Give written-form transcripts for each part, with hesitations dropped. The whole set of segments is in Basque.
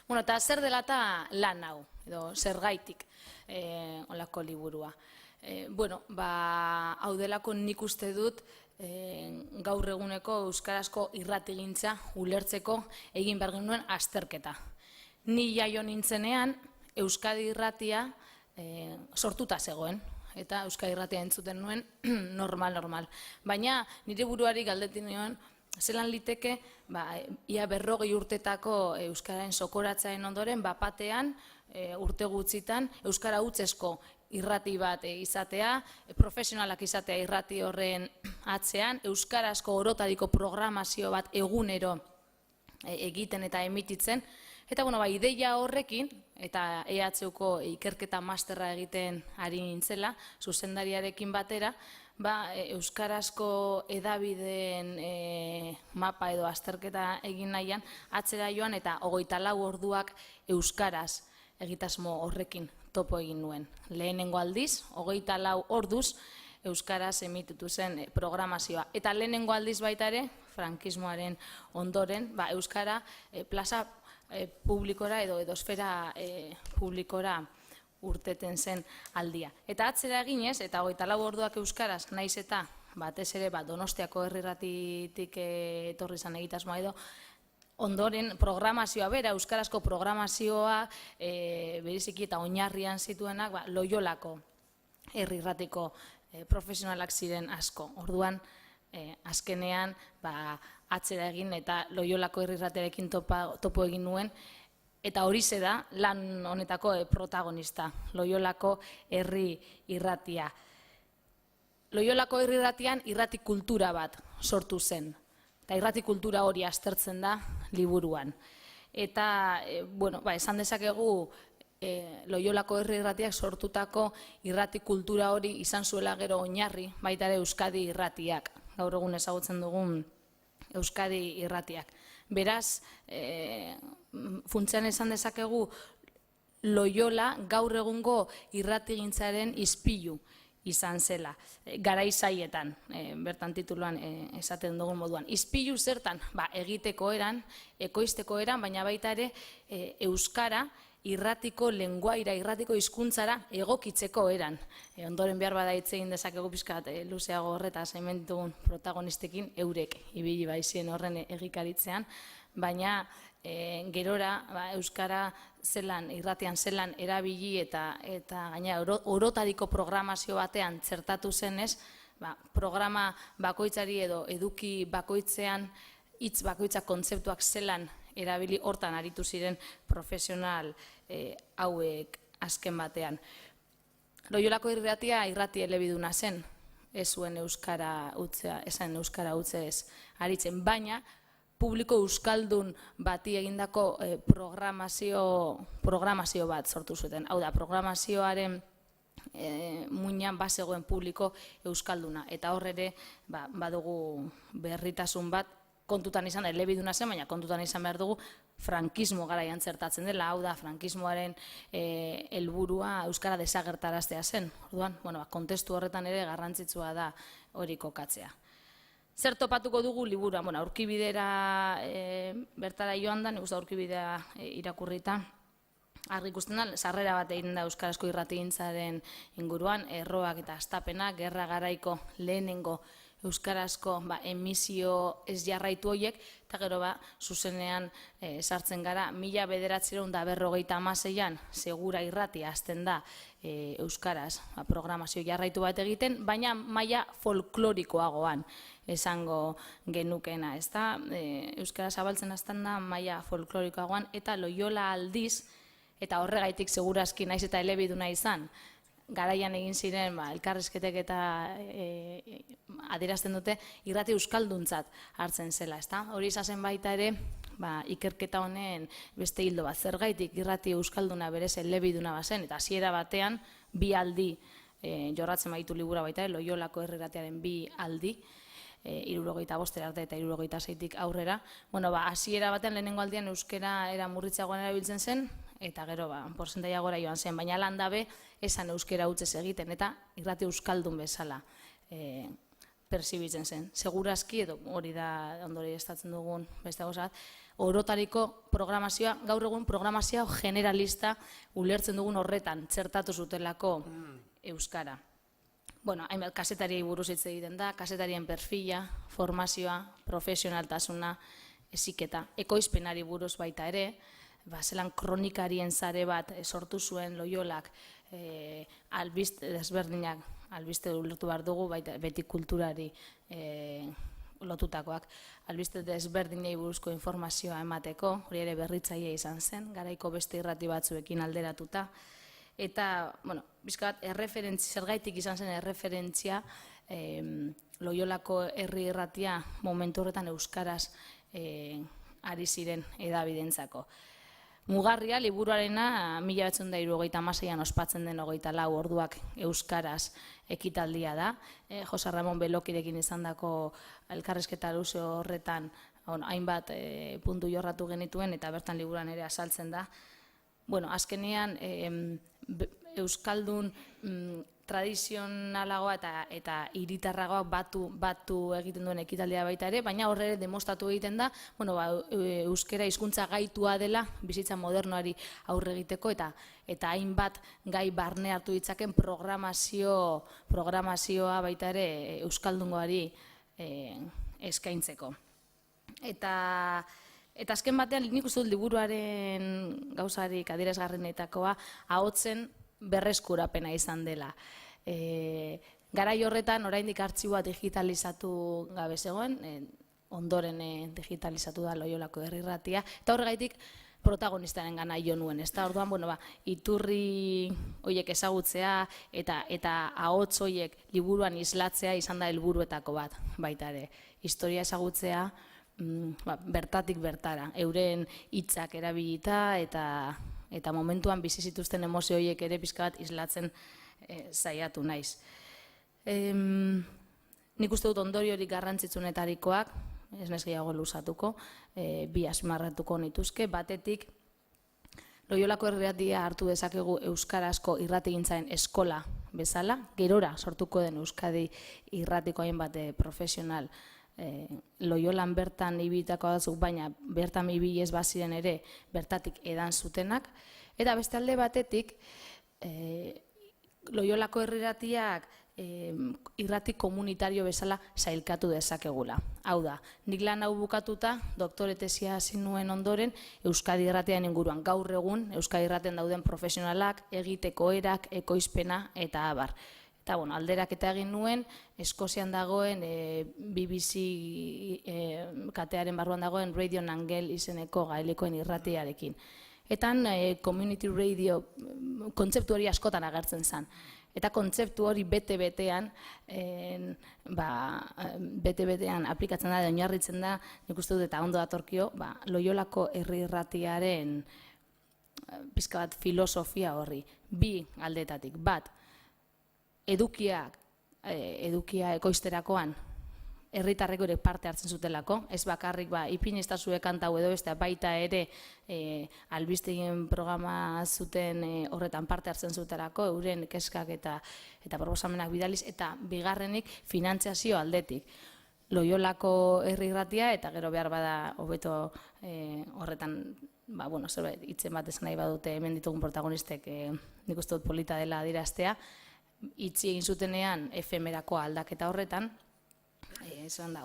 Bueno, eta zer dela eta lan hau, edo zergaitik olako liburua. Bueno, hau delako nik uste dut gaur eguneko euskarazko irratigintza ulertzeko egin behar genuen azterketa. Ni jaio nintzenean Euskadi Irratia sortuta zegoen, eta Euskadi Irratia entzuten nuen normal. Baina nire buruari galdetzen nioen, zelan liteke, ia 40 urtetako euskararen sokoratzaen ondoren, bapatean, urte gutxitan, euskara hutsesko irrati bat izatea, profesionalak izatea irrati horren atzean, euskarazko orotariko programazio bat egunero egiten eta emititzen, eta ideia horrekin, eta EHUko ikerketa masterra egiten ari nintzela, zuzendariarekin batera, euskarazko edabideen mapa edo azterketa egin nahian, atzera joan eta 24 orduak euskaraz egitasmo horrekin topo egin nuen. Lehenengo aldiz, 24 orduz euskaraz emititu zen programazioa. Eta lehenengo aldiz baita ere, frankismoaren ondoren, euskara plaza publikora edo esfera publikora urteten zen aldia. Eta atzera eginez, eta 24 orduak euskaraz, naiz eta batez ere Donostiako Herri Irratitik etorri izan egitasmoa edo, ondoren programazioa bera, euskarazko programazioa bereziki eta oinarrian zituenak Loiolako Herri Irratiko profesionalak ziren asko. Orduan, azkenean atzera egin eta Loiolako Herri Irratiarekin topo egin nuen, eta horixe da lan honetako protagonista, Loiolako Herri Irratia. Loiolako Herri Irratian irrati kultura bat sortu zen, eta irrati kultura hori aztertzen da liburuan. Eta, esan dezakegu, Loiolako Herri Irratiak sortutako irrati kultura hori izan zuela gero oinarri, baita ere Euskadi Irratiak, gaur egun ezagutzen dugun Euskadi Irratiak. Beraz, funtsean esan dezakegu, Loiola gaur egungo irratigintzaren ispilu izan zela, garai zaietan, bertan tituluan esaten dugun moduan. Ispilu zertan, egiteko eran, ekoizteko eran, baina baita ere euskara irratiko lenguaira, irratiko hizkuntzara egokitzeko eran. Ondoren behar bada hitz egin dezakegu pixkat luzeago horretaz hemen ditugun protagonistekin eurek ibili baizien horren egikaritzean, baina gerora euskara zelan, irratian zelan erabili eta gaina orotariko programazio batean txertatu zenez, programa bakoitzari edo eduki bakoitzean hitz bakoitzak kontzeptuak zelan erabili hortan aritu ziren profesional hauek azken batean. Loiolako Herri Irratia irrati elebiduna zen, ez zuen euskara utzea, esan euskara utzez aritzen, baina publiko euskaldun bati egindako programazio bat sortu zuten. Hau da, programazioaren muinean bazegoen publiko euskalduna, eta hor ere badugu berritasun bat, kontutan izan, elebiduna zen, baina kontutan izan behar dugu frankismo garaian txertatzen dela, hau da, frankismoaren helburua euskara desagertaraztea zen. Orduan, kontestu horretan ere garrantzitsua da hori kokatzea. Zer topatuko dugu liburua? Aurkibidera bertara joan da, nik uste aurkibidea irakurrita, argi ikusten da, sarrera bat egin da euskarazko irratigintzaren inguruan, erroak eta hastapenak, gerra garaiko lehenengo euskarazko emisio ez jarraitu horiek, eta gero zuzenean sartzen gara, 1956an Segura Irratia hasten da euskaraz programazio jarraitu bat egiten, baina maila folklorikoagoan esango genukena, ez da? Euskara zabaltzen hasten da maila folklorikoagoan, eta Loiola aldiz, eta horregaitik segurazki naiz eta elebiduna izan, garaian egin ziren elkarrizketek eta adierazten dute irrati euskalduntzat hartzen zela, ezta? Hori izazen baita ere, ikerketa honen beste hildo bat, zergaitik irrati euskalduna berez elebiduna bazen, eta hasiera batean bi aldi jorratzen baitu libura baita, Loiolako Herri Irratiaren bi aldi, 75 arte eta 76tik aurrera. Hasiera batean lehenengo aldian euskera era murritzagoan erabiltzen zen, eta gero porzentaia gora joan zen, baina landabe esan euskera hutsez egiten, eta irrati euskaldun bezala persibitzen zen. Segurazki, edo hori da ondori estatzen dugun beste gauza bat, orotariko programazioa, gaur egun programazioa generalista ulertzen dugun horretan, txertatu zutelako euskara. Bueno, hainbat kazetariei buruz hitz egiten da, kazetarien perfila, formazioa, profesionaltasuna, heziketa, ekoizpenari buruz baita ere, zelan kronikarien sare bat sortu zuen Loiolak, albiste desberdinak, albiste ulertu behar dugu, beti kulturari lotutakoak, albiste desberdinei buruzko informazioa emateko, hori ere berritzaile izan zen, garaiko beste irrati batzuekin alderatuta, eta, bueno, bizkat, zergaitik izan zen erreferentzia Loiolako herri irratia momentu horretan euskaraz ari ziren edabidentzako. Mugarria, liburuarena 1976an ospatzen den 24 orduak euskaraz ekitaldia da. Jose Ramon Belokirekin izandako elkarrizketa luze horretan hainbat puntu jorratu genituen eta bertan liburuan ere azaltzen da. Bueno, azkenean euskaldun tradizionalagoa eta hiritarragoa batu egiten duen ekitaldia baita ere, baina horre demostratu egiten da, euskera hizkuntza gaitua dela bizitza modernoari aurre egiteko eta hainbat gai barne hartu ditzaken programazioa baita ere euskaldungoari eskaintzeko. Eta azken batean, nik uste dut liburuaren gauzarik adierazgarrienetakoa ahotsen berreskurapena izan dela. Garai horretan, oraindik artxiboa digitalizatu gabe zegoen, ondoren digitalizatu da Loiolako herri irratia, eta horregaitik protagonistaren gana jo nuen. Orduan, iturri horiek ezagutzea eta ahots horiek liburuan islatzea izan da helburuetako bat, baita ere. Historia ezagutzea, bertatik bertara, euren hitzak erabilita eta momentuan bizi zituzten emozio horiek ere pixka bat islatzen saiatu naiz. Nik uste dut ondoriorik garrantzitsuenetarikoak, ez naiz gehiago luzatuko, bi azpimarratuko nituzke, batetik Loiolako herri irratia hartu dezakegu euskarazko irratigintzaren eskola bezala, gerora sortuko den Euskadi irratiko hainbat profesional Loiolan bertan ibilitako batzuk, baina bertan ibili ez baziren ere bertatik edan zutenak. Eta beste alde batetik, Loiolako herri irratiak irrati komunitario bezala sailkatu dezakegula. Hau da, nik lan hau bukatuta, doktore tesia hasi nuen ondoren, Euskadi irratiaren inguruan gaur egun, Euskadi irratian dauden profesionalak, egiteko erak, ekoizpena eta abar. Eta, alderaketa egin nuen, Eskozian dagoen, BBC katearen barruan dagoen Radio Nangel izeneko gaelikoen irratiarekin. Eta community radio kontzeptu hori askotan agertzen zen. Eta kontzeptu hori bete-betean aplikatzen da, oinarritzen da, nik uste dut eta ondo datorkio, Loiolako herri irratiaren pixka bat filosofia horri. Bi aldetatik, bat, edukia ekoizterakoan herritarrek ere parte hartzen zutelako, ez bakarrik ipin ez da zue kantau edo beste baita ere albistegien programa zuten horretan parte hartzen zutelako, euren keskak eta proposamenak bidaliz, eta bigarrenik finantziazio aldetik. Loiolako herri irratia eta gero behar bada hobeto horretan zerbait hitzen bat esan nahi badute hemen ditugun protagonistek nik uste dut polita dela adieraztea, itzi egin zutenean efemerako aldaketa horretan,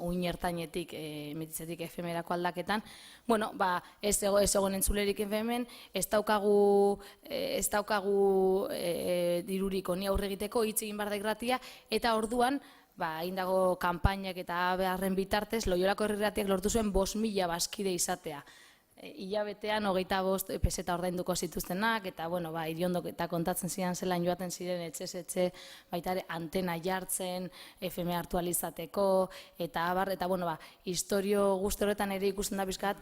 uin ertainetik, emititzetik efemerako aldaketan, ez egon entzulerik hemen, ez daukagu dirurik honi aurre egiteko, hitz egin behar da irratia, eta orduan, egin dago kanpainak eta beharren bitartez, Loiolako herri irratiak lortu zuen 5.000 bazkide izatea. Hilabetean 25 peseta ordainduko zituztenak, eta Iriondok eta kontatzen ziren zelan joaten ziren etxez-etxe, baita ere antena jartzen, FM hartu alizateko, eta abar, eta historio guzti horretan ere ikusten da bizkat,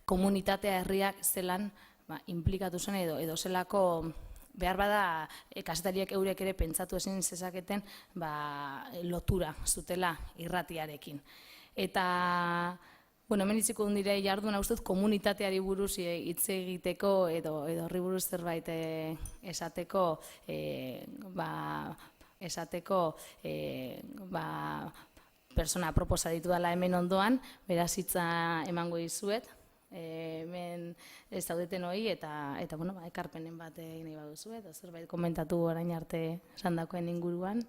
komunitatea herriak zelan implikatu zen edo zelako behar bada kazetariek eurek ere pentsatu ezin zezaketen lotura zutela irratiarekin. Eta hemen itziko dire jarduna uste dut komunitateari buruz hitz egiteko edo horri buruz zerbait pertsona proposa ditu dela hemen ondoan, beraz hitza emango dizuet, hemen ez zaudeten hori, eta ekarpenen bat egin nahi baduzu, eta zerbait komentatu orain arte esandakoen inguruan.